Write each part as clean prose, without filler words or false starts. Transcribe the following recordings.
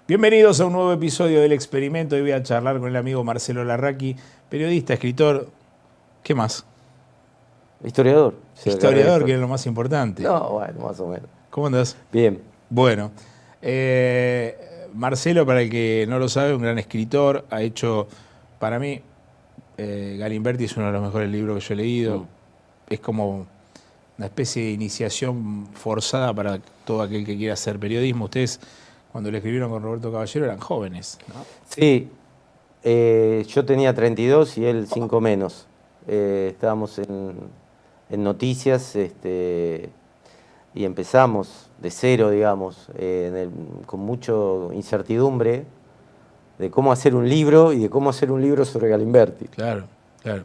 Bienvenidos a un nuevo episodio del Experimento. Hoy voy a charlar con el amigo Marcelo Larraqui, periodista, escritor, ¿qué más? Historiador. Historiador, que es lo más importante. No, bueno, más o menos. ¿Cómo andás? Bien. Bueno, Marcelo, para el que no lo sabe, un gran escritor. Ha hecho, para mí, Galimberti es uno de los mejores libros que yo he leído. Es como una especie de iniciación forzada para todo aquel que quiera hacer periodismo. Ustedes, cuando le escribieron con Roberto Caballero, eran jóvenes, ¿no? Sí, yo tenía 32 y él 5 menos. Estábamos en noticias y empezamos de cero, digamos, con mucha incertidumbre de cómo hacer un libro y de cómo hacer un libro sobre Galimberti. Claro, claro.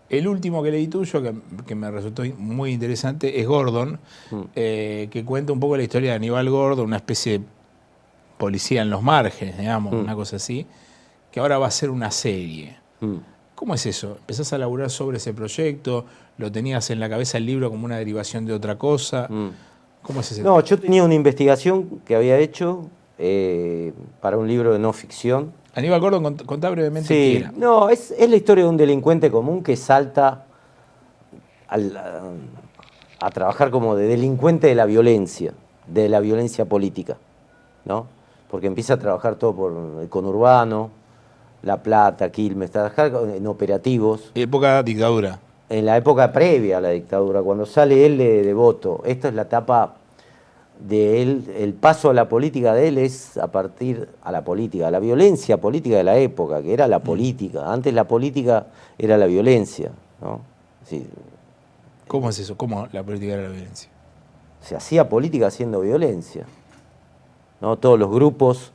El último que leí tuyo, que me resultó muy interesante, es Gordon, que cuenta un poco la historia de Aníbal Gordon, una especie de policía en los márgenes, digamos, una cosa así, que ahora va a ser una serie. ¿Cómo es eso? ¿Empezás a laburar sobre ese proyecto? ¿Lo tenías en la cabeza el libro como una derivación de otra cosa? ¿Cómo es ese? No, yo tenía una investigación que había hecho para un libro de no ficción. Aníbal Gordon, contá brevemente Sí, qué era. no, es la historia de un delincuente común que salta a trabajar como de delincuente de la violencia política, ¿no? Porque empieza a trabajar todo por el conurbano, La Plata, Quilmes, trabajar en operativos. Época dictadura. En la época previa a la dictadura, cuando sale él de Devoto. Esta es la etapa de él, el paso a la política de él es a partir a la política, a la violencia política de la época, que era la política. Antes la política era la violencia, ¿no? Sí. ¿Cómo es eso? ¿Cómo la política era la violencia? Se hacía política haciendo violencia, ¿no? Todos los grupos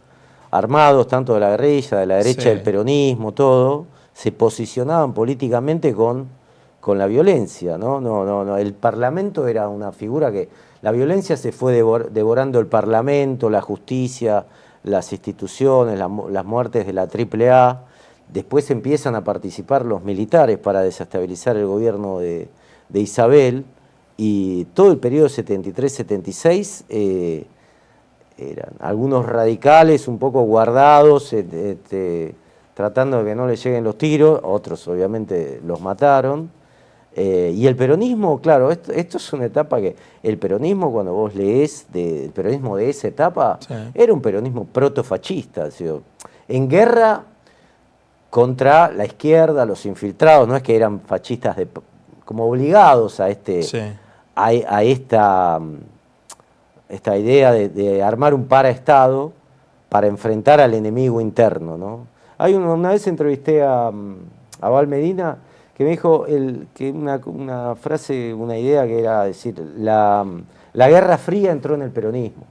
armados, tanto de la guerrilla, de la derecha, Sí. del peronismo, todo, se posicionaban políticamente con la violencia, ¿no? No. El Parlamento era una figura que... La violencia se fue devorando el Parlamento, la justicia, las instituciones, las muertes de la AAA. Después empiezan a participar los militares para desestabilizar el gobierno de Isabel, y todo el periodo 73-76 eran algunos radicales un poco guardados, tratando de que no les lleguen los tiros, otros obviamente los mataron. Y el peronismo, claro, esto es una etapa que el peronismo, cuando vos leés el peronismo de esa etapa, Sí. era un peronismo protofascista, en guerra contra la izquierda, los infiltrados. No es que eran fascistas como obligados a Sí. a esta idea de armar un paraestado para enfrentar al enemigo interno, ¿no? Una vez entrevisté a Val Medina, que me dijo que una frase, una idea que era decir, la Guerra Fría entró en el peronismo.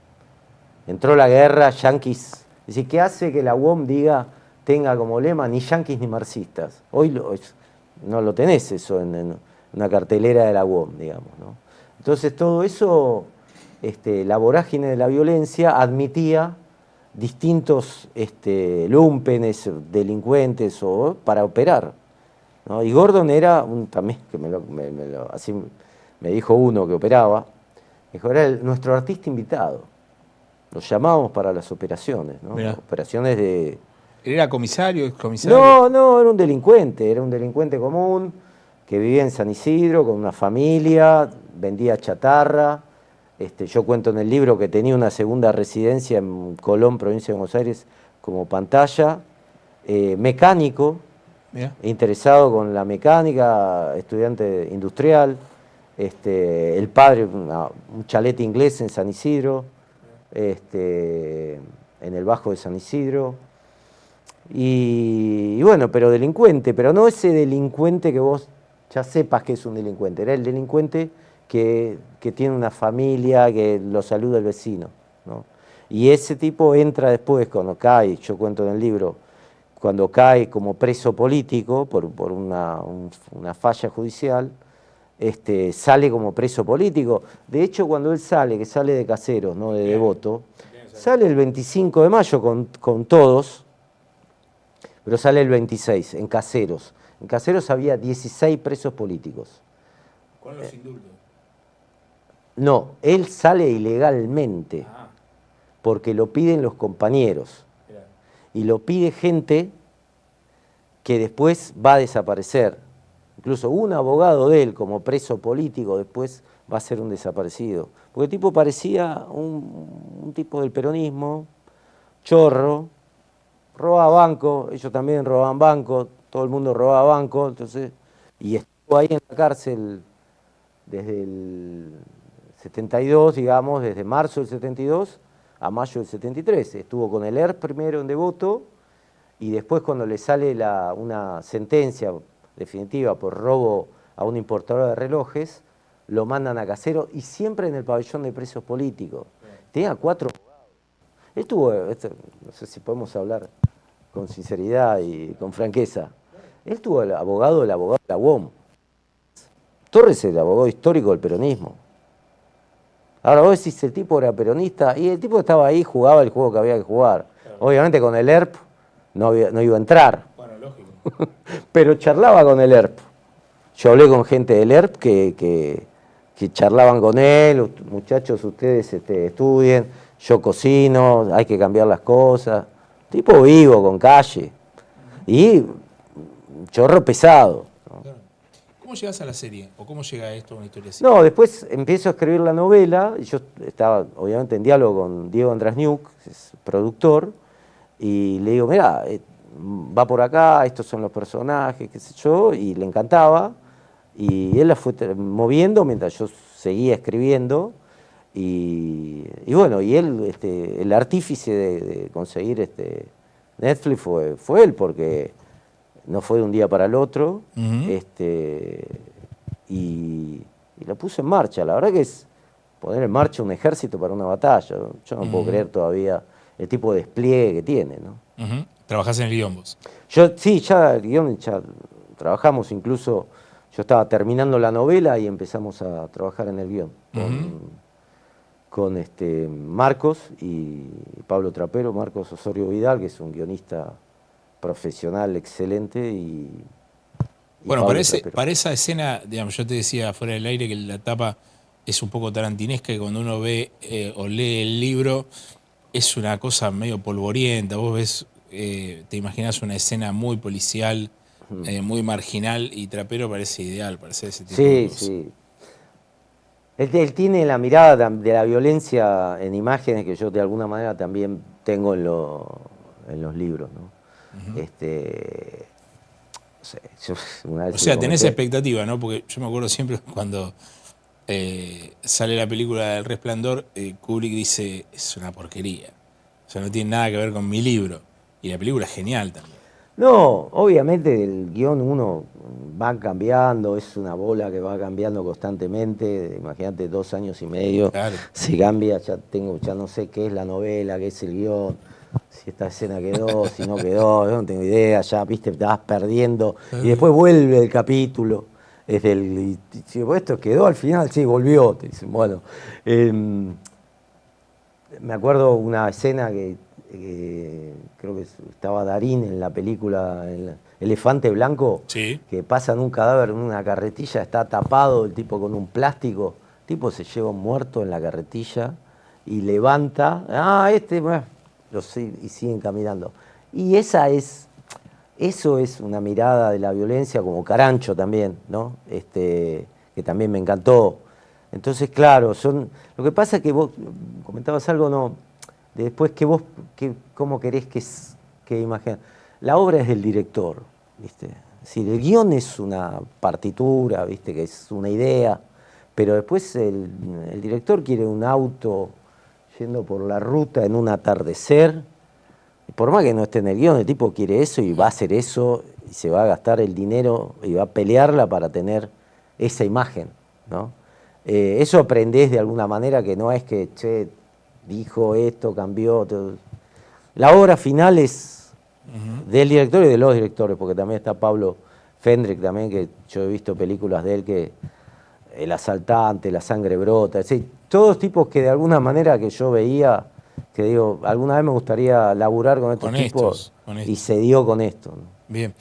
Entró la guerra, yanquis. Es decir, ¿qué hace que la UOM tenga como lema ni yanquis ni marxistas? Hoy no lo tenés eso en una cartelera de la UOM, digamos, ¿no? Entonces todo eso, la vorágine de la violencia admitía distintos lúmpenes, delincuentes para operar, ¿no? Y Gordon era también, que así me dijo uno que operaba, dijo, era nuestro artista invitado. Lo llamábamos para las operaciones, ¿no? Operaciones de... ¿Era comisario, excomisario? No, era un delincuente común que vivía en San Isidro con una familia, vendía chatarra. Yo cuento en el libro que tenía una segunda residencia en Colón, provincia de Buenos Aires, como pantalla, mecánico, interesado con la mecánica, estudiante industrial, el padre, un chalet inglés en San Isidro, en el Bajo de San Isidro, y bueno, pero delincuente, pero no ese delincuente que vos ya sepas que es un delincuente, era el delincuente que tiene una familia, que lo saluda el vecino, ¿no? Y ese tipo entra después, cuando cae, yo cuento en el libro, cuando cae como preso político por una falla judicial, sale como preso político. De hecho, cuando él sale, que sale de Caseros, no de Devoto, sale el 25 de mayo con todos, pero sale el 26, en Caseros. En Caseros había 16 presos políticos. ¿Con los indultos? No, él sale ilegalmente, porque lo piden los compañeros. y lo pide gente que después va a desaparecer. Incluso un abogado de él, como preso político, después va a ser un desaparecido. Porque el tipo parecía un tipo del peronismo, chorro, robaba banco, ellos también robaban banco, todo el mundo robaba banco, entonces, y estuvo ahí en la cárcel desde el 72, digamos, desde marzo del 72 a mayo del 73. Estuvo con el ERP primero en Devoto, y después cuando le sale una sentencia definitiva por robo a un importador de relojes, lo mandan a Casero, y siempre en el pabellón de presos políticos. Tenía 4 abogados. Él tuvo, no sé si podemos hablar con sinceridad y con franqueza, él tuvo el abogado de la UOM. Torres es el abogado histórico del peronismo. Ahora vos decís, el tipo era peronista, y el tipo estaba ahí, jugaba el juego que había que jugar. Obviamente con el ERP no iba a entrar. Bueno, lógico. Pero charlaba con el ERP. Yo hablé con gente del ERP que charlaban con él, muchachos, ustedes estudien, yo cocino, hay que cambiar las cosas. Tipo vivo, con calle. Y chorro pesado. Claro. ¿Cómo llegas a la serie? ¿O cómo llega esto a una historia así? No, después empiezo a escribir la novela, y yo estaba obviamente en diálogo con Diego Andrasniuk, que es productor, y le digo, mirá, va por acá, estos son los personajes, qué sé yo, y le encantaba, y él la fue moviendo mientras yo seguía escribiendo, y bueno, y él, el artífice de conseguir Netflix fue él, porque no fue de un día para el otro, y lo puso en marcha. La verdad que es poner en marcha un ejército para una batalla. Yo no puedo creer todavía el tipo de despliegue que tiene, ¿no? ¿Trabajás en el guión vos? Sí, ya el guión, ya trabajamos, incluso yo estaba terminando la novela y empezamos a trabajar en el guión con Marcos y Pablo Trapero, Marcos Osorio Vidal, que es un guionista profesional excelente, y bueno, Pablo para esa escena, digamos, yo te decía fuera del aire que la tapa es un poco tarantinesca, y cuando uno ve o lee el libro es una cosa medio polvorienta. Vos ves, te imaginás una escena muy policial, muy marginal, y Trapero parece ideal para hacer ese tipo de cosas. Sí. Él tiene la mirada de la violencia en imágenes que yo de alguna manera también tengo en los libros, ¿no? No sé, una vez O sea, tenés comenté, expectativa, ¿no? Porque yo me acuerdo siempre cuando sale la película del Resplandor, Kubrick dice, es una porquería. O sea, no tiene nada que ver con mi libro. Y la película es genial también. no, obviamente el guión uno va cambiando, es una bola que va cambiando constantemente. Imagínate, 2 años y medio, Claro. se cambia, ya no sé qué es la novela, qué es el guión, si esta escena quedó, si no quedó, yo no tengo idea, ya viste, te vas perdiendo, y después vuelve el capítulo, y si esto quedó al final, sí, volvió, te dicen, bueno. Me acuerdo una escena que creo que estaba Darín en la película Elefante Blanco, Sí. que pasan un cadáver en una carretilla, está tapado el tipo con un plástico, el tipo se lleva un muerto en la carretilla y levanta, y siguen caminando. Y eso es una mirada de la violencia, como Carancho también, ¿no? Que también me encantó. Entonces, claro, lo que pasa es que vos comentabas algo, ¿no? Después ¿cómo querés que imaginen? La obra es del director, ¿viste? Es decir, el guión es una partitura, ¿viste? Que es una idea, pero después el director quiere un auto yendo por la ruta en un atardecer, y por más que no esté en el guión, el tipo quiere eso y va a hacer eso, y se va a gastar el dinero y va a pelearla para tener esa imagen, ¿no? Eso aprendés de alguna manera, que no es que, che, dijo esto, cambió. Todo. La obra final es del director y de los directores, porque también está Pablo Fendrick también, que yo he visto películas de él, que El asaltante, La sangre brota, es decir, todos tipos que de alguna manera que yo veía, que digo, alguna vez me gustaría laburar con estos tipos, y se dio con esto, ¿no? Bien.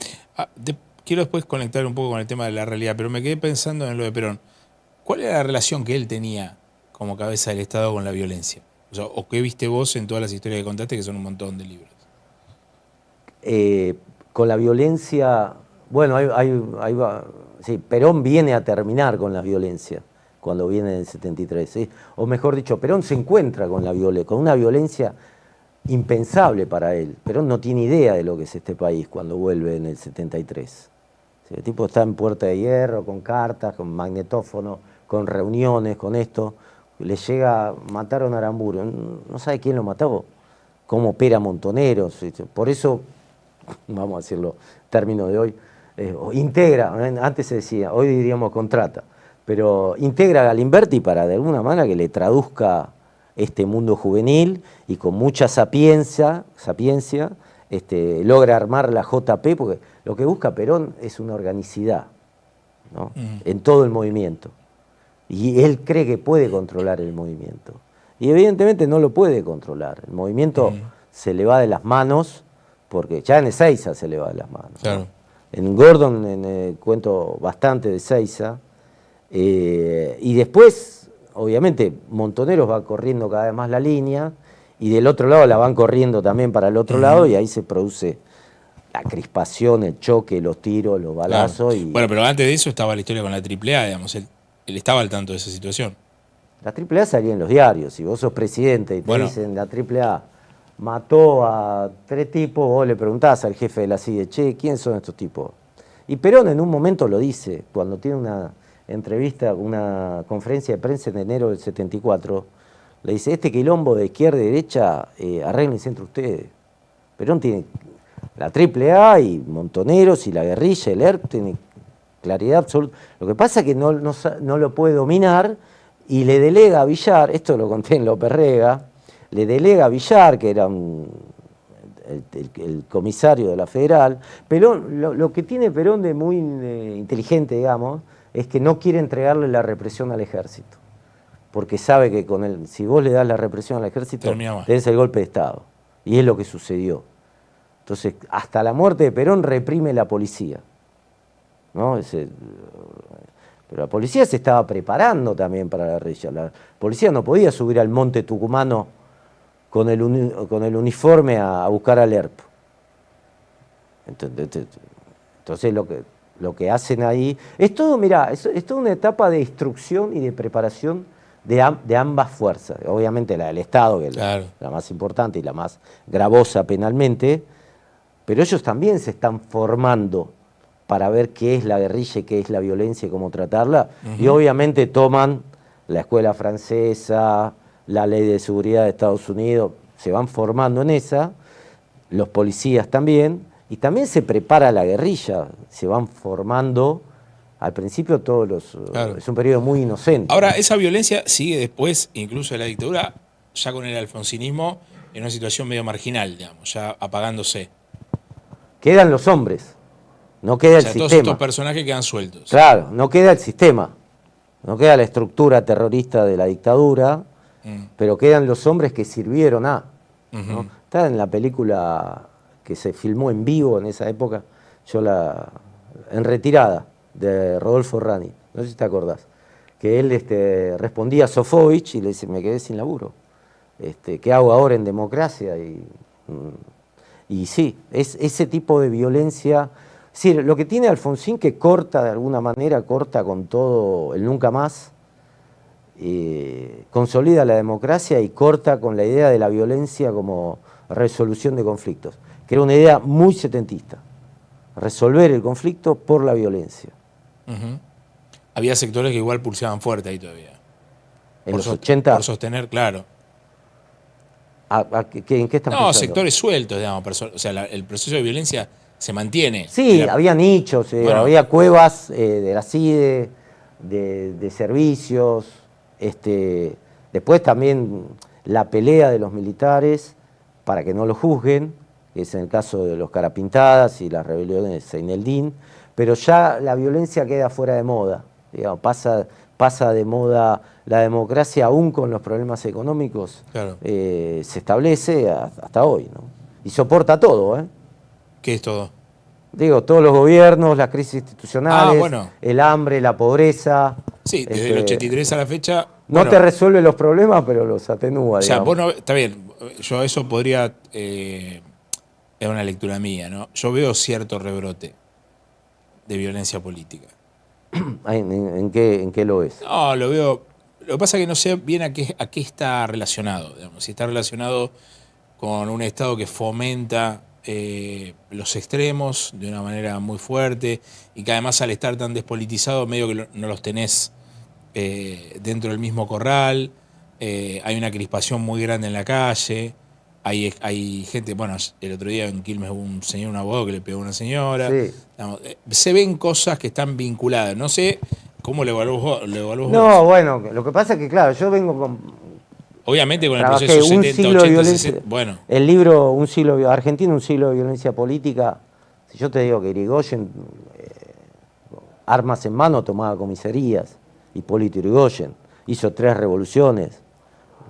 Quiero después conectar un poco con el tema de la realidad, pero me quedé pensando en lo de Perón. ¿Cuál era la relación que él tenía como cabeza del Estado con la violencia? O sea, ¿o qué viste vos en todas las historias que contaste, que son un montón de libros? con la violencia, bueno, ahí va, sí, Perón viene a terminar con la violencia cuando viene en el 73, ¿sí? O mejor dicho, Perón se encuentra con una violencia impensable para él. Perón no tiene idea de lo que es este país cuando vuelve en el 73. ¿Sí? El tipo está en Puerta de Hierro, con cartas, con magnetófono, con reuniones, con esto. Le llega, mataron a Aramburu, no sabe quién lo mató, cómo opera Montoneros. Por eso, vamos a decirlo, término de hoy, integra, antes se decía, hoy diríamos contrata, pero integra a Galimberti para de alguna manera que le traduzca este mundo juvenil y con mucha sapiencia logra armar la JP, porque lo que busca Perón es una organicidad, ¿no? En todo el movimiento. Y él cree que puede controlar el movimiento. Y evidentemente no lo puede controlar. El movimiento se le va de las manos, porque ya en Ezeiza se le va de las manos. Claro. ¿No? En Gordon cuento bastante de Ezeiza. Y después, obviamente, Montoneros va corriendo cada vez más la línea, y del otro lado la van corriendo también para el otro lado, y ahí se produce la crispación, el choque, los tiros, los balazos. Claro. Bueno, pero antes de eso estaba la historia con la AAA, digamos. Él estaba al tanto de esa situación. La AAA salía en los diarios. Si vos sos presidente y te dicen la AAA mató a 3 tipos, vos le preguntás al jefe de la CIDE, che, ¿quiénes son estos tipos? Y Perón en un momento lo dice, cuando tiene una entrevista, una conferencia de prensa en enero del 74, le dice, este quilombo de izquierda y derecha, arréglense entre ustedes. Perón tiene la AAA y Montoneros y la guerrilla, el ERP, tiene claridad absoluta. Lo que pasa es que no lo puede dominar y le delega a Villar, esto lo conté en López Rega, le delega a Villar, que era el comisario de la Federal. Perón, lo que tiene Perón de muy inteligente, digamos, es que no quiere entregarle la represión al ejército, porque sabe que si vos le das la represión al ejército, tenés el golpe de Estado, y es lo que sucedió. Entonces, hasta la muerte de Perón reprime la policía, ¿no? Pero la policía se estaba preparando también para la guerrilla. La policía no podía subir al monte tucumano con el uniforme a buscar al ERP. Entonces lo que hacen ahí es todo, mirá, es toda una etapa de instrucción y de preparación de ambas fuerzas. Obviamente la del Estado, que es la más importante y la más gravosa penalmente, pero ellos también se están formando para ver qué es la guerrilla y qué es la violencia y cómo tratarla. Y obviamente toman la escuela francesa, la ley de seguridad de Estados Unidos, se van formando en esa, los policías también, y también se prepara la guerrilla, se van formando, al principio es un periodo muy inocente. Ahora, esa violencia sigue después, incluso de la dictadura, ya con el alfonsinismo, en una situación medio marginal, digamos, ya apagándose. Quedan los hombres, no queda el sistema. Todos estos personajes quedan sueltos. Claro, no queda el sistema, no queda la estructura terrorista de la dictadura, pero quedan los hombres que sirvieron ¿no? Está en la película que se filmó en vivo en esa época, en Retirada, de Rodolfo Rani, no sé si te acordás, que él respondía a Sofovich y le dice, me quedé sin laburo, ¿qué hago ahora en democracia? Y sí, es ese tipo de violencia. Sí, lo que tiene Alfonsín, que corta de alguna manera, corta con todo el nunca más, consolida la democracia y corta con la idea de la violencia como resolución de conflictos, que era una idea muy setentista, resolver el conflicto por la violencia. Había sectores que igual pulsaban fuerte ahí todavía. En los 80. Por sostener, claro. ¿En qué están pensando? No, sectores sueltos, digamos. O sea, el proceso de violencia se mantiene. Sí, había nichos, había cuevas de la CIDE, de servicios. Después también la pelea de los militares para que no lo juzguen, que es en el caso de los Carapintadas y las rebeliones de Seineldín, pero ya la violencia queda fuera de moda, digamos, pasa de moda la democracia, aún con los problemas económicos, se establece hasta hoy, ¿no? Y soporta todo, ¿eh? ¿Qué es todo? Digo, todos los gobiernos, las crisis institucionales, el hambre, la pobreza. Sí, desde el 83 a la fecha. No te resuelve los problemas, pero los atenúa. O sea, vos no, está bien, yo eso podría es una lectura mía, ¿no? Yo veo cierto rebrote de violencia política. ¿En qué lo es? No, lo veo. Lo que pasa es que no sé bien a qué está relacionado. Digamos. Si está relacionado con un Estado que fomenta los extremos de una manera muy fuerte y que además al estar tan despolitizado medio que no los tenés dentro del mismo corral. Hay una crispación muy grande en la calle. Hay gente, bueno, el otro día en Quilmes hubo un señor, un abogado que le pegó a una señora. Sí. Digamos, se ven cosas que están vinculadas. No sé cómo lo evalúas vos. No, bueno, lo que pasa es que, claro, yo vengo con... Obviamente con el Trabajé proceso un 70, siglo de 80, violencia. 60. Bueno, El libro Argentina, un siglo de violencia política. Si yo te digo que Irigoyen, armas en mano, tomaba comisarías. Hipólito Yrigoyen hizo 3 revoluciones.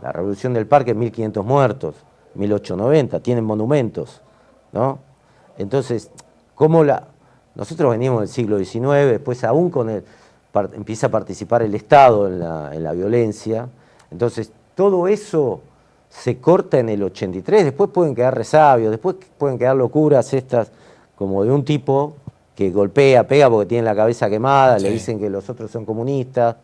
La revolución del Parque, 1500 muertos, 1890, tienen monumentos, ¿no? Entonces, nosotros venimos del siglo XIX, después aún empieza a participar el Estado en la violencia. Entonces, todo eso se corta en el 83, después pueden quedar resabios, después pueden quedar locuras estas, como de un tipo que golpea, pega porque tiene la cabeza quemada, sí. Le dicen que los otros son comunistas.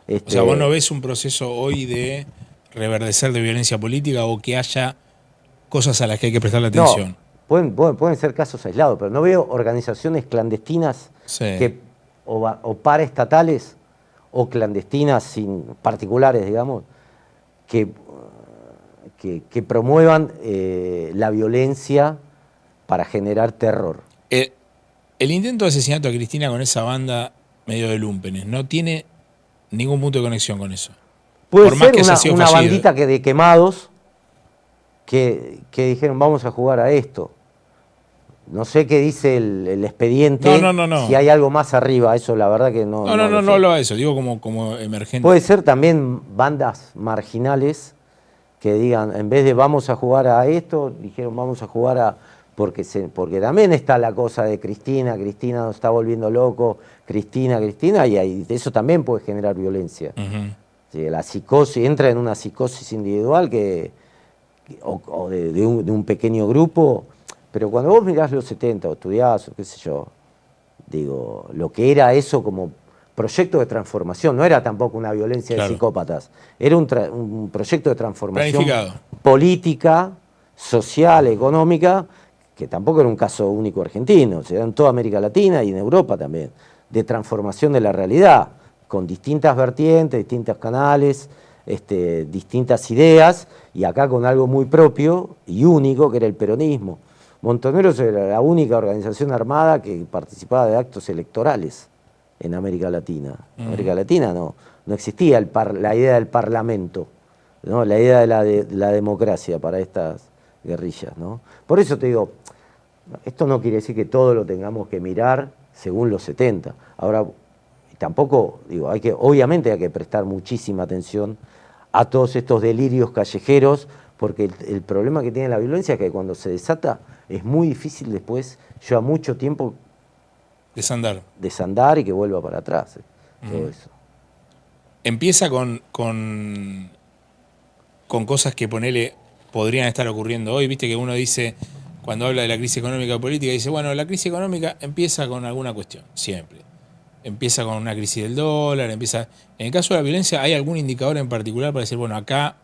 O sea, vos no ves un proceso hoy de reverdecer de violencia política o que haya cosas a las que hay que prestarle atención. No, pueden ser casos aislados, pero no veo organizaciones clandestinas Sí. o paraestatales o clandestinas particulares, digamos, que promuevan la violencia para generar terror. El intento de asesinato a Cristina con esa banda medio de lúmpenes no tiene ningún punto de conexión con eso. Puede Por más que haya ser sido una fallido. bandita de quemados que dijeron vamos a jugar a esto. No sé qué dice el expediente, No. si hay algo más arriba, eso la verdad que no. No hablo de eso, digo como emergente. Puede ser también bandas marginales que digan, en vez de vamos a jugar a esto, dijeron vamos a jugar a... Porque también está la cosa de Cristina nos está volviendo loco, Cristina, y eso también puede generar violencia. Sí, la psicosis, entra en una psicosis individual o de un pequeño grupo, pero cuando vos mirás los 70 o estudiás o qué sé yo, digo, lo que era eso como proyecto de transformación, no era tampoco una violencia de psicópatas, era un proyecto de transformación política, social, económica, que tampoco era un caso único argentino, se da en toda América Latina y en Europa también, de transformación de la realidad, con distintas vertientes, distintos canales, distintas ideas, y acá con algo muy propio y único, que era el peronismo. Montoneros era la única organización armada que participaba de actos electorales en América Latina. En América Latina no existía la idea del parlamento, ¿no? La idea de la democracia para estas guerrillas, ¿no? Por eso te digo, esto no quiere decir que todo lo tengamos que mirar según los 70. Ahora, tampoco, digo, obviamente hay que prestar muchísima atención a todos estos delirios callejeros, porque el problema que tiene la violencia es que cuando se desata es muy difícil después, lleva mucho tiempo desandar y que vuelva para atrás. Todo eso. Empieza con cosas que podrían estar ocurriendo hoy. Viste que uno dice, cuando habla de la crisis económica y política, dice, bueno, la crisis económica empieza con alguna cuestión, siempre. Empieza con una crisis del dólar, En el caso de la violencia, ¿hay algún indicador en particular para decir, bueno, acá,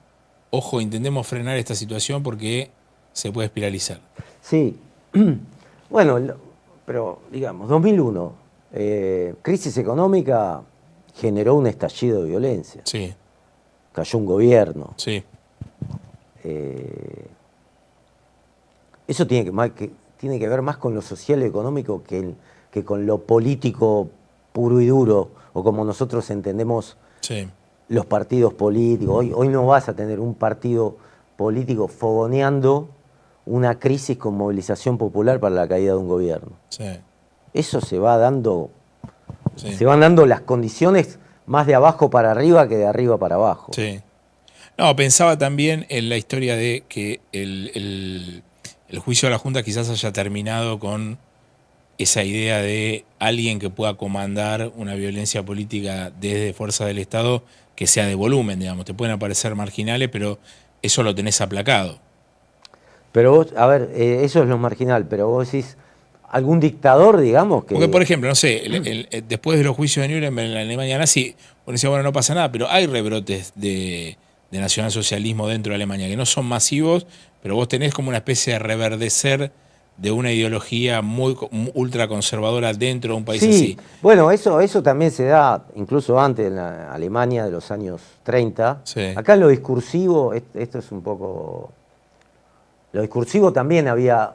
ojo, intentemos frenar esta situación porque se puede espiralizar? Sí. Bueno, pero digamos, 2001, crisis económica generó un estallido de violencia. Sí. Cayó un gobierno. Sí. Eso tiene que ver más con lo social y económico que con lo político puro y duro, o como nosotros entendemos los partidos políticos. Hoy no vas a tener un partido político fogoneando una crisis con movilización popular para la caída de un gobierno. Sí. Eso se va dando, se van dando las condiciones más de abajo para arriba que de arriba para abajo. Sí. No, pensaba también en la historia de que el juicio de la Junta quizás haya terminado con esa idea de alguien que pueda comandar una violencia política desde fuerzas del Estado que sea de volumen, digamos. Te pueden aparecer marginales, pero eso lo tenés aplacado. Pero vos, a ver, eso es lo marginal, pero vos decís, algún dictador, digamos, que... Porque, por ejemplo, no sé, después de los juicios de Nuremberg en la Alemania nazi, uno decía, bueno, no pasa nada, pero hay rebrotes de nacionalsocialismo dentro de Alemania, que no son masivos, pero vos tenés como una especie de reverdecer de una ideología muy ultraconservadora dentro de un país Sí, así. bueno, eso también se da incluso antes en la Alemania de los años 30. Sí. Acá en lo discursivo, esto es un poco... Lo discursivo también había...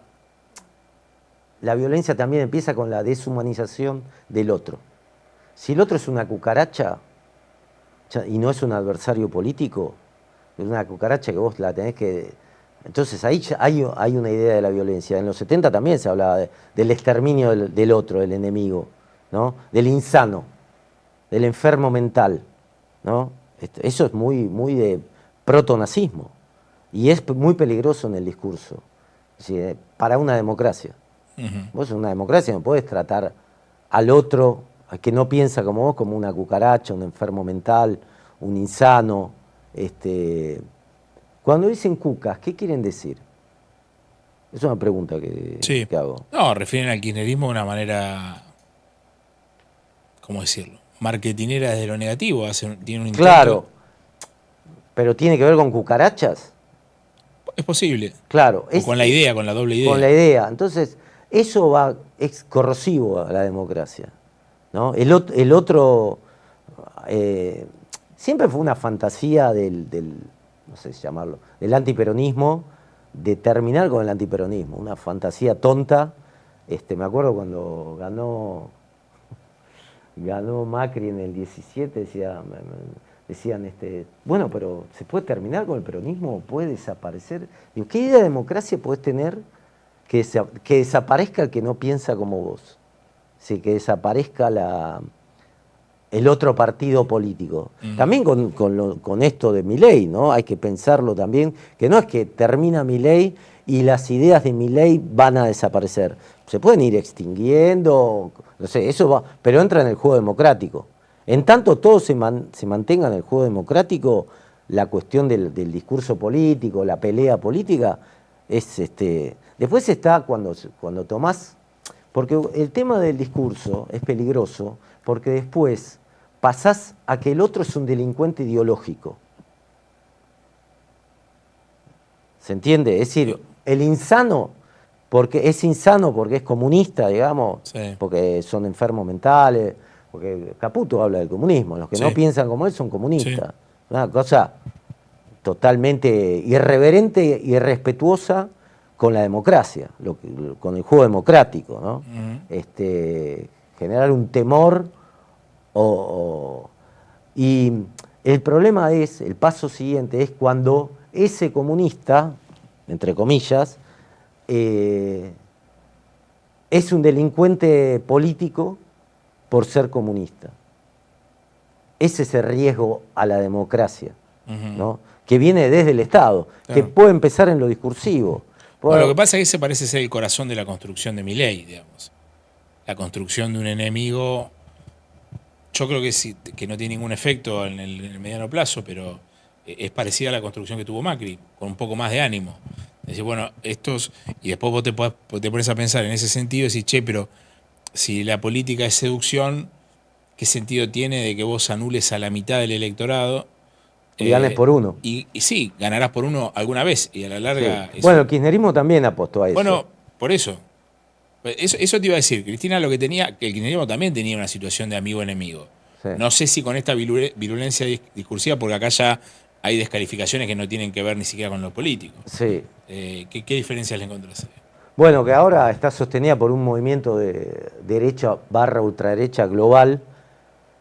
La violencia también empieza con la deshumanización del otro. Si el otro es una cucaracha y no es un adversario político, es una cucaracha que vos la tenés que... Entonces ahí hay una idea de la violencia. En los 70 también se hablaba del exterminio del otro, del enemigo, ¿no? Del insano, del enfermo mental, ¿no? Eso es muy de protonazismo y es muy peligroso en el discurso, es decir, para una democracia. Vos en una democracia no podés tratar al otro, al que no piensa como vos, como una cucaracha, un enfermo mental, un insano. Cuando dicen cucas, ¿qué quieren decir? Es una pregunta que hago. No, refieren al kirchnerismo de una manera, ¿cómo decirlo? Marketinera desde lo negativo, tiene un intento. Claro, pero tiene que ver con cucarachas. Es posible. Claro. O con la idea, con la doble idea. Con la idea. Entonces, eso es corrosivo a la democracia, ¿no? El otro siempre fue una fantasía no sé si llamarlo, del antiperonismo, de terminar con el antiperonismo, una fantasía tonta. Me acuerdo cuando ganó Macri en el 17, decían, bueno, pero ¿se puede terminar con el peronismo? ¿Puede desaparecer? Digo, ¿qué idea de democracia podés tener que desaparezca el que no piensa como vos? Sí, que desaparezca el otro partido político. También con esto de Milei, ¿no? Hay que pensarlo también, que no es que termina Milei y las ideas de Milei van a desaparecer. Se pueden ir extinguiendo, no sé, eso va, pero entra en el juego democrático. En tanto todo se mantenga en el juego democrático, la cuestión del discurso político, la pelea política, después está cuando tomás, porque el tema del discurso es peligroso, porque después pasás a que el otro es un delincuente ideológico. ¿Se entiende? Es decir, el insano, porque es comunista, digamos, sí, porque son enfermos mentales, porque Caputo habla del comunismo, los que no piensan como él son comunistas. Sí. Una cosa totalmente irreverente y irrespetuosa con la democracia, con el juego democrático, ¿no? Generar un temor y el problema es, el paso siguiente es cuando ese comunista, entre comillas, es un delincuente político por ser comunista. Ese es el riesgo a la democracia, ¿no? Que viene desde el Estado, claro, que puede empezar en lo discursivo. Bueno, lo que pasa es que ese parece ser el corazón de la construcción de Milei, digamos. La construcción de un enemigo, yo creo que no tiene ningún efecto en el mediano plazo, pero es parecida a la construcción que tuvo Macri, con un poco más de ánimo. Es decir, bueno, y después vos te pones a pensar en ese sentido y decís, che, pero si la política es seducción, ¿qué sentido tiene de que vos anules a la mitad del electorado? Y ganes por uno. Y sí, ganarás por uno alguna vez, y a la larga... Sí. Bueno, el kirchnerismo también apostó a eso. Bueno, por eso. Eso te iba a decir, Cristina, lo que tenía, que el kirchnerismo también tenía una situación de amigo-enemigo. Sí. No sé si con esta virulencia discursiva, porque acá ya hay descalificaciones que no tienen que ver ni siquiera con los políticos. Sí. ¿Qué diferencias le encontrás? Bueno, que ahora está sostenida por un movimiento de derecha/ultraderecha global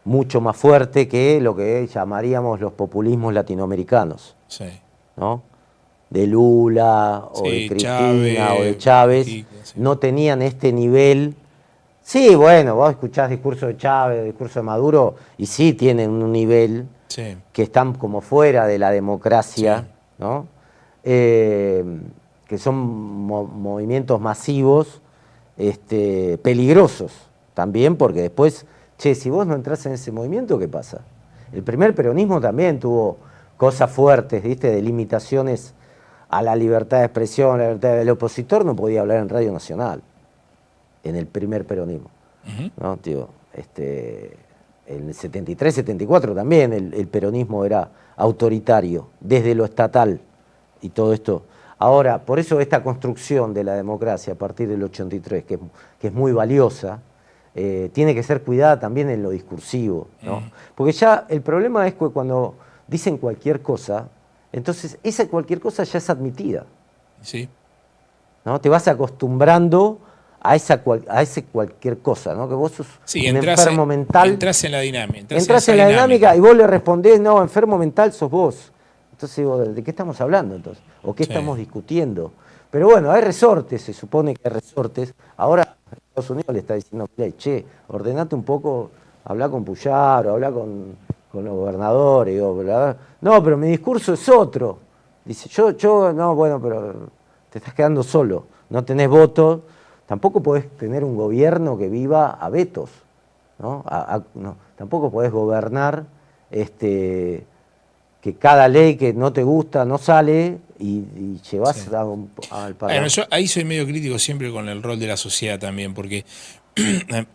mucho más fuerte que lo que llamaríamos los populismos latinoamericanos. Sí. ¿No? De Lula, o de Cristina, o de Chávez, sí, no tenían este nivel. Sí, bueno, vos escuchás discurso de Chávez, discurso de Maduro, y sí tienen un nivel, sí, que están como fuera de la democracia, sí, ¿no? Que son movimientos masivos, peligrosos también, porque después, che, si vos no entras en ese movimiento, ¿qué pasa? El primer peronismo también tuvo cosas fuertes, ¿viste? De limitaciones a la libertad de expresión, el opositor no podía hablar en Radio Nacional, en el primer peronismo. ¿No? Tío, en el 73, 74 también el peronismo era autoritario, desde lo estatal y todo esto. Ahora, por eso esta construcción de la democracia a partir del 83, que es muy valiosa, tiene que ser cuidada también en lo discursivo, ¿no? Porque ya el problema es que cuando dicen cualquier cosa, entonces esa cualquier cosa ya es admitida. Sí. ¿No? Te vas acostumbrando a ese cualquier cosa, ¿no? Que vos sos un enfermo mental. Entrás en la dinámica. Entrás en la dinámica y vos le respondés, no, enfermo mental sos vos. Entonces digo, ¿de qué estamos hablando entonces? ¿O qué estamos discutiendo? Pero bueno, hay resortes, se supone que hay resortes. Ahora Estados Unidos le está diciendo, che, ordenate un poco, habla con Puyaro, habla con los gobernadores. Digo, no, pero mi discurso es otro. Dice, no, bueno, pero te estás quedando solo, no tenés votos. Tampoco podés tener un gobierno que viva a vetos, ¿no? No, tampoco podés gobernar que cada ley que no te gusta no sale y llevas al Parlamento. Bueno, yo ahí soy medio crítico siempre con el rol de la sociedad también, porque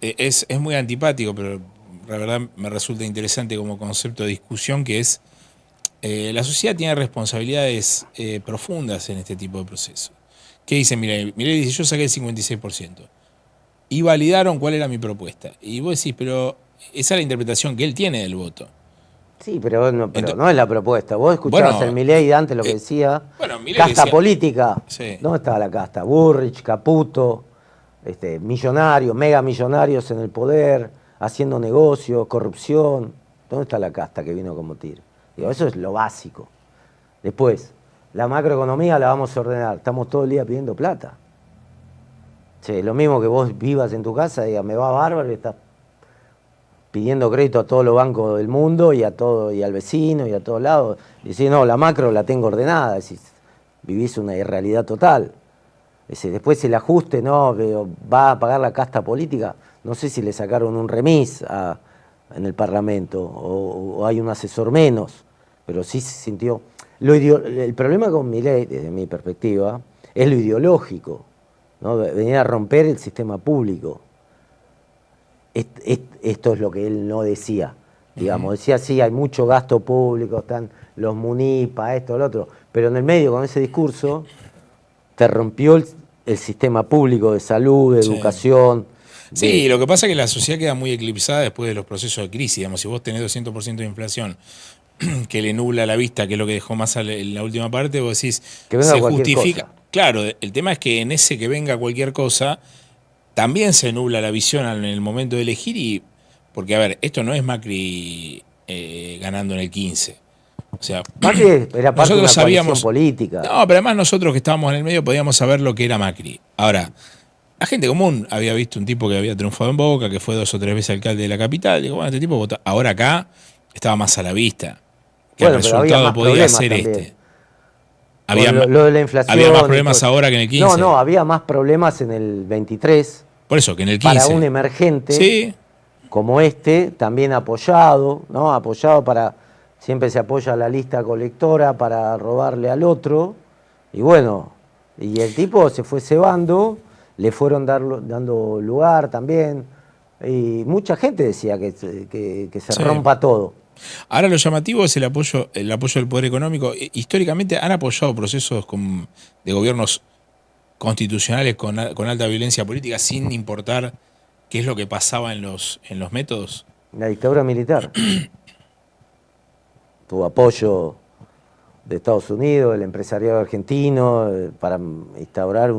es muy antipático, pero la verdad me resulta interesante como concepto de discusión, que es la sociedad tiene responsabilidades profundas en este tipo de procesos. ¿Qué dice Milei? Milei dice, yo saqué el 56%. Y validaron cuál era mi propuesta. Y vos decís, pero esa es la interpretación que él tiene del voto. Sí, pero no es la propuesta. Vos escuchabas el Milei antes lo que decía. Casta decía, política. Sí. ¿Dónde estaba la casta? Burrich, Caputo, millonarios, mega millonarios en el poder, haciendo negocios, corrupción. ¿Dónde está la casta que vino como tiro? Digo, eso es lo básico. Después, la macroeconomía la vamos a ordenar. Estamos todo el día pidiendo plata. Che, lo mismo que vos vivas en tu casa, diga, me va bárbaro y estás pidiendo crédito a todos los bancos del mundo y al vecino y a todos lados. Y decís, no, la macro la tengo ordenada. Decís, vivís una irrealidad total. Después el ajuste, no, va a pagar la casta política. No sé si le sacaron un remis en el Parlamento o hay un asesor menos, pero sí se sintió. El problema con Milei, desde mi perspectiva, es lo ideológico, ¿no? Venir a romper el sistema público. Esto es lo que él no decía, digamos. Decía, sí, hay mucho gasto público, están los munipa, esto, lo otro, pero en el medio, con ese discurso, te rompió el sistema público de salud, de educación. Sí, lo que pasa es que la sociedad queda muy eclipsada después de los procesos de crisis. Digamos, si vos tenés 200% de inflación que le nubla la vista, que es lo que dejó Massa en la última parte, vos decís, que venga se justifica. Cosa. Claro, el tema es que en ese que venga cualquier cosa, también se nubla la visión en el momento de elegir, porque a ver, esto no es Macri ganando en el 15. O sea, Macri era parte de una coalición política. No, pero además nosotros que estábamos en el medio podíamos saber lo que era Macri. Ahora, la gente común había visto un tipo que había triunfado en Boca, que fue 2 o 3 veces alcalde de la capital. Digo, bueno, este tipo votó. Ahora acá estaba más a la vista que el resultado podía ser también. Había, lo de la inflación. Había más problemas ahora que en el 15. No, había más problemas en el 23. Por eso, que en el 15. Para un emergente como también apoyado, ¿no? Apoyado para. Siempre se apoya a la lista colectora para robarle al otro. Y bueno, y el tipo se fue cebando, le fueron dando lugar también. Y mucha gente decía que se rompa todo. Ahora lo llamativo es el apoyo del poder económico. Históricamente han apoyado procesos de gobiernos constitucionales con alta violencia política sin importar qué es lo que pasaba en los métodos. La dictadura militar. Tuvo apoyo de Estados Unidos, del empresariado argentino, para instaurar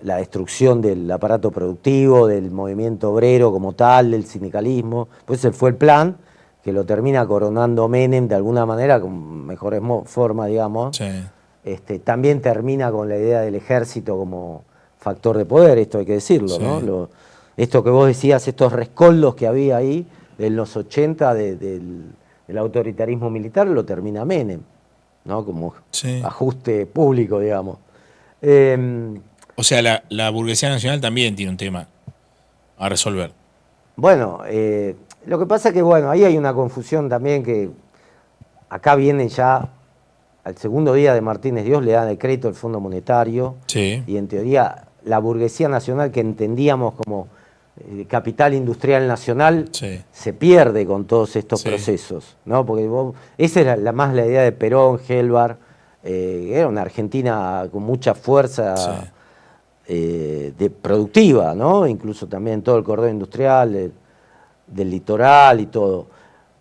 la destrucción del aparato productivo, del movimiento obrero como tal, del sindicalismo. Pues ese fue el plan, que lo termina coronando Menem de alguna manera, con mejores formas, digamos. Sí. También termina con la idea del ejército como factor de poder, esto hay que decirlo, sí. ¿No? Esto que vos decías, estos rescoldos que había ahí en los 80 del autoritarismo militar, lo termina Menem, ¿no? Como ajuste público, digamos. O sea, la burguesía nacional también tiene un tema a resolver. Bueno, lo que pasa es que, bueno, ahí hay una confusión también, que acá viene ya, al segundo día de Martínez Dios le dan el crédito al Fondo Monetario, Sí. y en teoría la burguesía nacional que entendíamos como capital industrial nacional Sí. se pierde con todos estos Sí. procesos, ¿no? Porque esa es más la idea de Perón, Helvar, era una Argentina con mucha fuerza productiva, ¿no? Incluso también todo el cordón industrial del litoral y todo.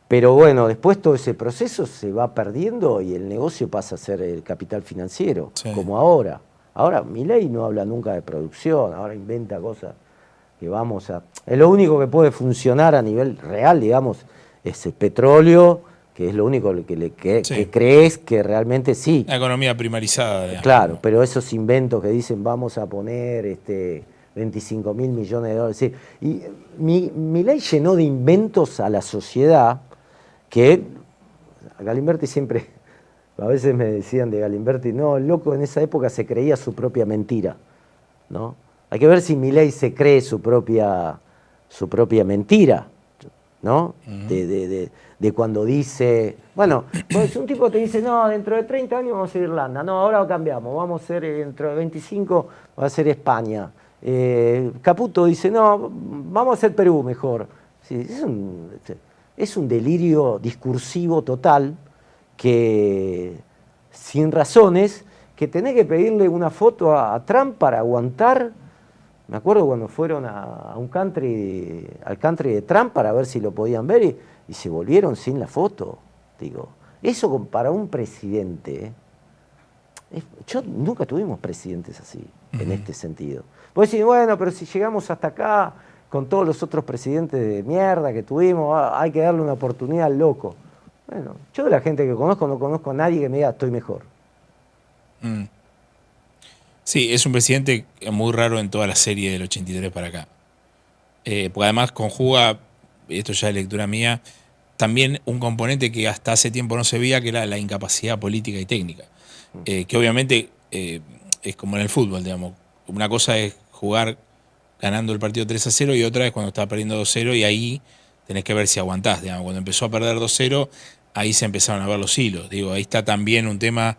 Pero bueno, después todo ese proceso se va perdiendo y el negocio pasa a ser el capital financiero, Sí. como ahora. Ahora Milei no habla nunca de producción, ahora inventa cosas que vamos a... lo único que puede funcionar a nivel real, digamos, es el petróleo, que es lo único que crees que realmente sí. La economía primarizada. Digamos. Claro, pero esos inventos que dicen vamos a poner 25.000 millones de dólares. Sí. Y Milei llenó de inventos a la sociedad que Galimberti siempre, a veces me decían de Galimberti, no, el loco en esa época se creía su propia mentira, ¿no? Hay que ver si Milei se cree su propia mentira, ¿no? De cuando dice, bueno, pues un tipo te dice, no, dentro de 30 años vamos a ser Irlanda, no, ahora lo cambiamos, vamos a ser, dentro de 25 va a ser España. Caputo dice, no, vamos a ser Perú mejor. Sí, es un delirio discursivo total que, sin razones, que tenés que pedirle una foto a Trump para aguantar. Me acuerdo cuando fueron al country de Trump para ver si lo podían ver y se volvieron sin la foto. Digo, eso para un presidente, yo nunca tuvimos presidentes así, en este sentido. Vos decís, bueno, pero si llegamos hasta acá con todos los otros presidentes de mierda que tuvimos, hay que darle una oportunidad al loco. Bueno, yo de la gente que conozco no conozco a nadie que me diga estoy mejor. Sí, es un presidente muy raro en toda la serie del 83 para acá. Porque además conjuga, esto ya es lectura mía, también un componente que hasta hace tiempo no se veía, que era la incapacidad política y técnica. Que obviamente es como en el fútbol, digamos. Una cosa es jugar ganando el partido 3-0 y otra es cuando estás perdiendo 2-0 y ahí tenés que ver si aguantás. Digamos. Cuando empezó a perder 2-0, ahí se empezaron a ver los hilos. Digo, ahí está también un tema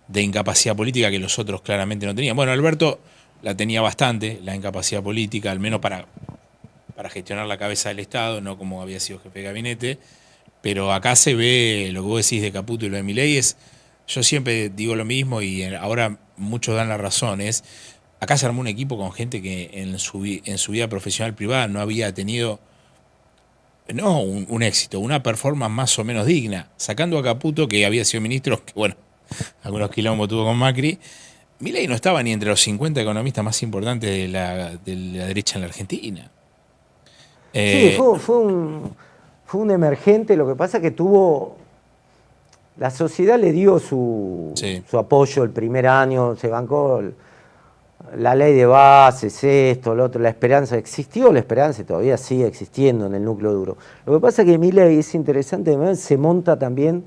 de incapacidad política que los otros claramente no tenían. Bueno, Alberto la tenía bastante, la incapacidad política, al menos para gestionar la cabeza del Estado, no como había sido jefe de gabinete, pero acá se ve lo que vos decís de Caputo y lo de Milei es, yo siempre digo lo mismo y ahora muchos dan la razón, es, acá se armó un equipo con gente que en su vida profesional privada no había tenido, no un éxito, una performance más o menos digna, sacando a Caputo, que había sido ministro, que bueno, algunos quilombos tuvo con Macri. Milei no estaba ni entre los 50 economistas más importantes de la derecha en la Argentina. Sí, fue un emergente, lo que pasa es que la sociedad le dio su apoyo el primer año, se bancó la ley de bases, esto, lo otro, la esperanza, existió la esperanza y todavía sigue existiendo en el núcleo duro. Lo que pasa es que Milei es interesante, se monta también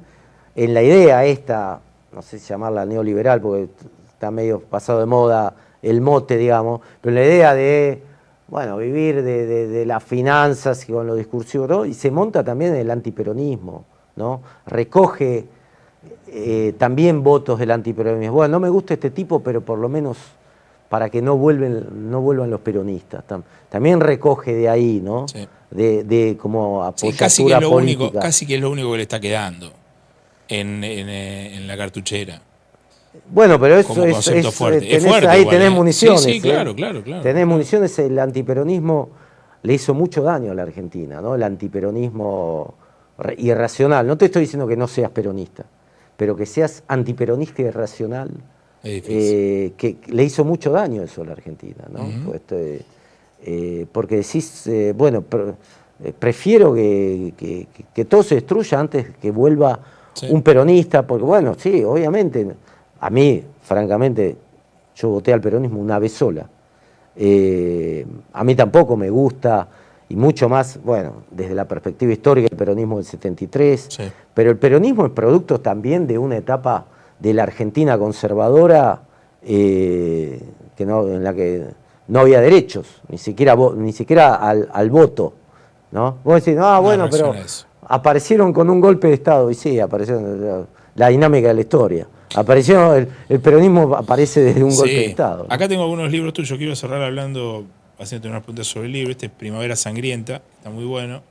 en la idea esta, no sé si llamarla neoliberal, porque está medio pasado de moda el mote, digamos, pero la idea de, bueno, vivir de las finanzas y con lo discursivo, ¿no? Y se monta también el antiperonismo, ¿no? Recoge también votos del antiperonismo. Bueno, no me gusta este tipo, pero por lo menos para que no vuelvan los peronistas. También recoge de ahí, ¿no? Sí. De como apoyatura política. Casi que es lo único que le está quedando en la cartuchera. Bueno, pero eso como concepto fuerte. Es fuerte, ahí igual, tenés municiones. Sí, claro. Tenés municiones, el antiperonismo le hizo mucho daño a la Argentina, ¿no? El antiperonismo irracional. No te estoy diciendo que no seas peronista, pero que seas antiperonista irracional, que le hizo mucho daño eso a la Argentina, ¿no? Pues porque decís, bueno, prefiero que todo se destruya antes que vuelva un peronista, porque bueno, sí, obviamente, a mí, francamente, yo voté al peronismo una vez sola. A mí tampoco me gusta, y mucho más, bueno, desde la perspectiva histórica, el peronismo del 73, pero el peronismo es producto también de una etapa de la Argentina conservadora en la que no había derechos, ni siquiera al voto, ¿no? Vos decís, bueno, pero aparecieron con un golpe de Estado, y sí, aparecieron la dinámica de la historia. Apareció, el peronismo aparece desde un golpe de Estado, ¿no? Acá tengo algunos libros tuyos. Quiero cerrar hablando, haciéndote unas preguntas sobre el libro. Este es Primavera Sangrienta, está muy bueno.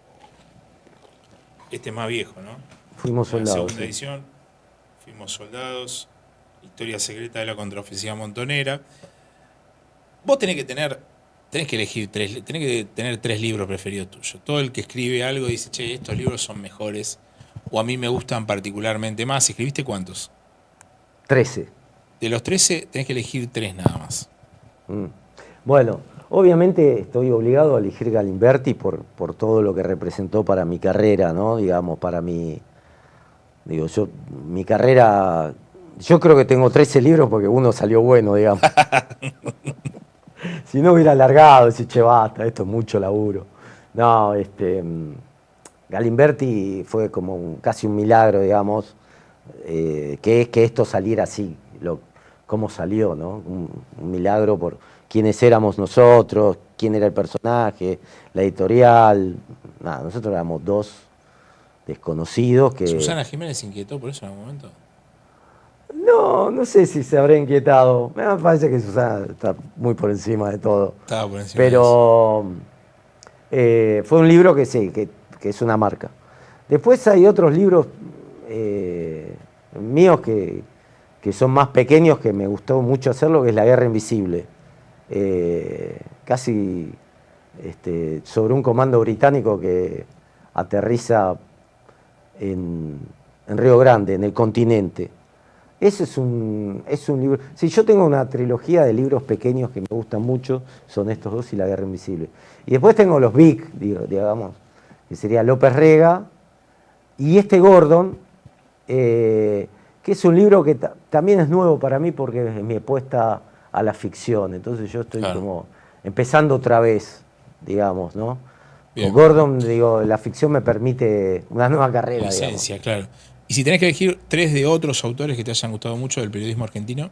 Este es más viejo, ¿no? Fuimos soldados. Segunda edición. Fuimos soldados. Historia secreta de la contraofensiva montonera. Vos tenés que elegir tenés que tener 3 libros preferidos tuyos. Todo el que escribe algo dice, che, estos libros son mejores, o a mí me gustan particularmente más. ¿Escribiste cuántos? 13. De los 13 tenés que elegir 3 nada más. Bueno, obviamente estoy obligado a elegir Galimberti por todo lo que representó para mi carrera, ¿no? Digamos, para mi carrera, yo creo que tengo 13 libros porque uno salió bueno, digamos. Si no hubiera alargado, decir, che, basta, esto es mucho laburo. No, Galimberti fue como casi un milagro, digamos, que esto saliera así, cómo salió, ¿no? Un milagro por quiénes éramos nosotros, quién era el personaje, la editorial. Nada, nosotros éramos 2 desconocidos que... ¿Susana Jiménez se inquietó por eso en algún momento? No sé si se habrá inquietado. Me parece que Susana está muy por encima de todo. Estaba por encima. Pero fue un libro que sí, que es una marca. Después hay otros libros míos que son más pequeños, que me gustó mucho hacerlo, que es La Guerra Invisible. Casi sobre un comando británico que aterriza en Río Grande, en el continente. Ese es un libro. Si yo tengo una trilogía de libros pequeños que me gustan mucho, son estos 2 y La Guerra Invisible. Y después tengo los big, digamos, que sería López Rega y Gordon, que es un libro que también es nuevo para mí porque es mi apuesta a la ficción. Entonces yo estoy como empezando otra vez, digamos, ¿no? Con Gordon, la ficción me permite una nueva carrera. Licencia, claro. Y si tenés que elegir 3 de otros autores que te hayan gustado mucho del periodismo argentino.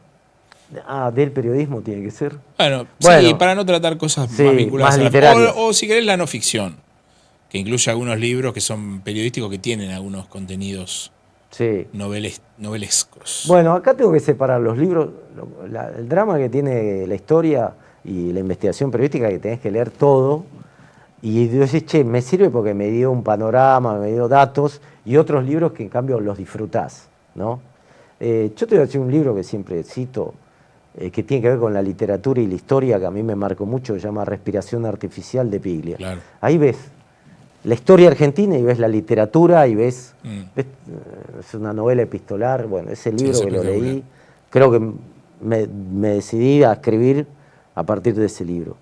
Del periodismo tiene que ser. Bueno, sí, para no tratar cosas más vinculadas más a la... O si querés la no ficción, que incluye algunos libros que son periodísticos que tienen algunos contenidos novelescos. Bueno, acá tengo que separar los libros, el drama que tiene la historia y la investigación periodística, que tenés que leer todo. Y decís, che, me sirve porque me dio un panorama, me dio datos, y otros libros que en cambio los disfrutás, ¿no? Yo te voy a decir un libro que siempre cito, que tiene que ver con la literatura y la historia, que a mí me marcó mucho, que se llama Respiración Artificial de Piglia. Claro. Ahí ves la historia argentina y ves la literatura y ves es una novela epistolar. Bueno, ese libro que lo leí, creo que me decidí a escribir a partir de ese libro.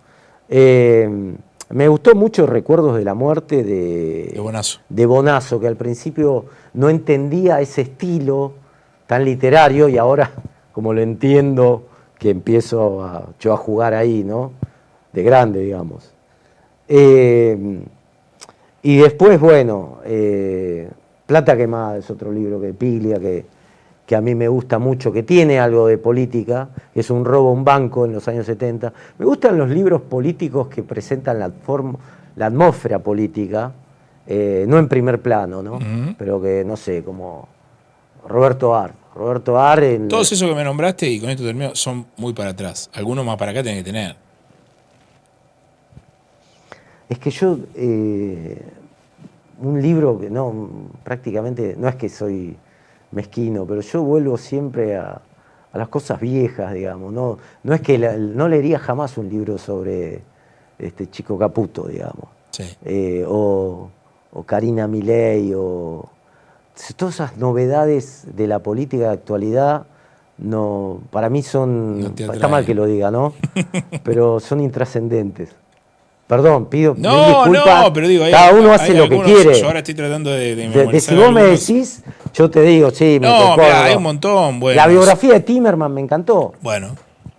Me gustó mucho Recuerdos de la Muerte de Bonazo, que al principio no entendía ese estilo tan literario y ahora, como lo entiendo, que empiezo yo a jugar ahí, ¿no? De grande, digamos. Y después, bueno, Plata Quemada es otro libro de Piglia que a mí me gusta mucho, que tiene algo de política, que es un robo a un banco en los años 70. Me gustan los libros políticos que presentan la atmósfera política, no en primer plano, ¿no? Pero que, no sé, como Roberto Ar. Todos esos que me nombraste, y con esto termino, son muy para atrás. Algunos más para acá tenés que tener. Es que yo, un libro que prácticamente, no es que soy mezquino, pero yo vuelvo siempre a las cosas viejas, digamos. No es que no leería jamás un libro sobre Chico Caputo, digamos. Sí. O Karina Milei, o todas esas novedades de la política de actualidad, para mí son, está mal que lo diga, ¿no? Pero son intrascendentes. Perdón, pido mil disculpas. No, pero digo, cada uno hace lo que quiere. Yo ahora estoy tratando de memorizar. Si vos me decís, yo te digo, sí, me recuerdo. Mirá, hay un montón. Buenos. La biografía de Timerman me encantó. Bueno.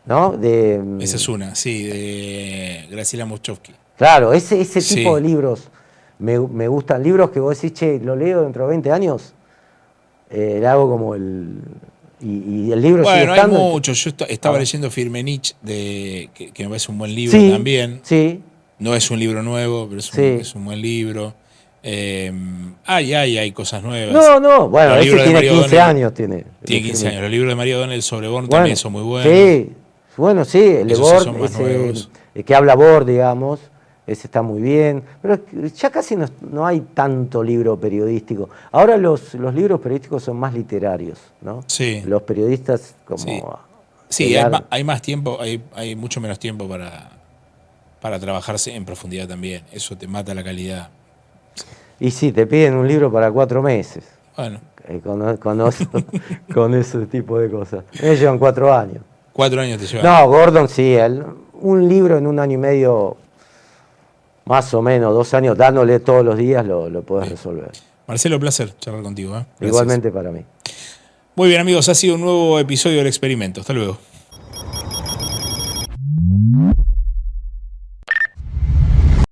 ¿No? Esa es una, sí, de Graciela Moschovsky. Claro, ese tipo de libros me gustan. Libros que vos decís, che, lo leo dentro de 20 años, le hago como y el libro sigue estando. Bueno, hay muchos. Yo estaba leyendo Firmenich, que me parece un buen libro también. Sí. No es un libro nuevo, pero es un buen libro. Hay cosas nuevas. No, bueno, Los ese libros de tiene Mario 15 O'Donnell años. Tiene 15 años. Los libros de Mario O'Donnell sobre Bourne Bueno, también son muy buenos. Sí, bueno, sí, el de Esos sí Bord, son más nuevos. el que habla Bord, digamos, ese está muy bien. Pero ya casi no hay tanto libro periodístico. Ahora los libros periodísticos son más literarios, ¿no? Sí. Los periodistas Sí. como... Sí, hay más tiempo, hay mucho menos tiempo para trabajarse en profundidad también. Eso te mata la calidad. Y sí, te piden un libro para 4 meses. Bueno, Con ese tipo de cosas. Me llevan 4 años. 4 años te llevan. No, Gordon sí, un libro en 1 año y medio, más o menos, 2 años, dándole todos los días, lo podés resolver. Marcelo, placer charlar contigo. Gracias. Igualmente para mí. Muy bien, amigos, ha sido un nuevo episodio del experimento. Hasta luego.